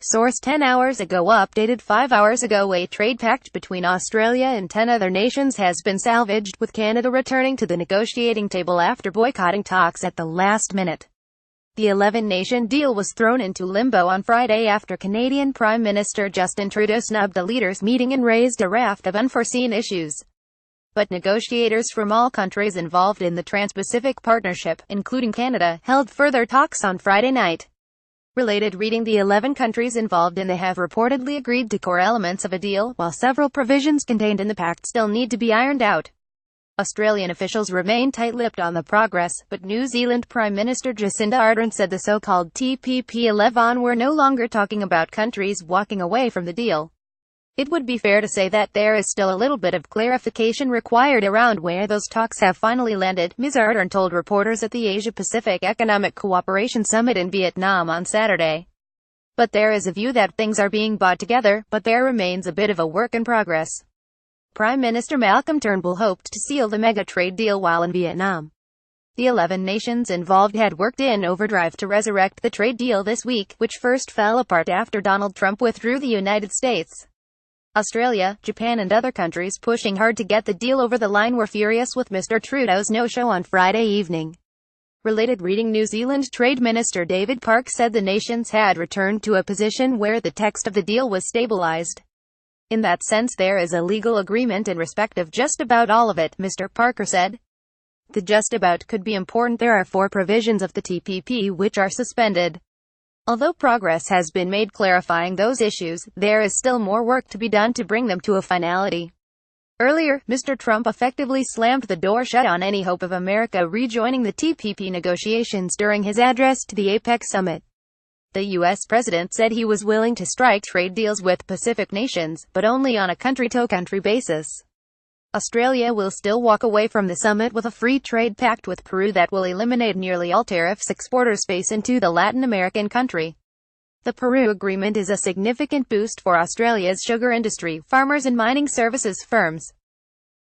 Source 10 hours ago updated 5 hours ago a trade pact between Australia and 10 other nations has been salvaged, with Canada returning to the negotiating table after boycotting talks at the last minute. The 11-nation deal was thrown into limbo on Friday after Canadian Prime Minister Justin Trudeau snubbed a leaders' meeting and raised a raft of unforeseen issues. But negotiators from all countries involved in the Trans-Pacific Partnership, including Canada, held further talks on Friday night. Related reading: the 11 countries involved in the have reportedly agreed to core elements of a deal, while several provisions contained in the pact still need to be ironed out. Australian officials remain tight-lipped on the progress, but New Zealand Prime Minister Jacinda Ardern said the so-called TPP-11 were no longer talking about countries walking away from the deal. It would be fair to say that there is still a little bit of clarification required around where those talks have finally landed, Ms. Ardern told reporters at the Asia-Pacific Economic Cooperation Summit in Vietnam on Saturday. But there is a view that things are being brought together, but there remains a bit of a work in progress. Prime Minister Malcolm Turnbull hoped to seal the mega trade deal while in Vietnam. The 11 nations involved had worked in overdrive to resurrect the trade deal this week, which first fell apart after Donald Trump withdrew the United States. Australia, Japan and other countries pushing hard to get the deal over the line were furious with Mr. Trudeau's no-show on Friday evening. Related reading: New Zealand Trade Minister David Park said the nations had returned to a position where the text of the deal was stabilised. In that sense there is a legal agreement in respect of just about all of it, Mr. Parker said. The just about could be important. There are 4 provisions of the TPP which are suspended. Although progress has been made clarifying those issues, there is still more work to be done to bring them to a finality. Earlier, Mr. Trump effectively slammed the door shut on any hope of America rejoining the TPP negotiations during his address to the APEC summit. The U.S. president said he was willing to strike trade deals with Pacific nations, but only on a country-to-country basis. Australia will still walk away from the summit with a free trade pact with Peru that will eliminate nearly all tariffs exporters face into the Latin American country. The Peru agreement is a significant boost for Australia's sugar industry, farmers and mining services firms.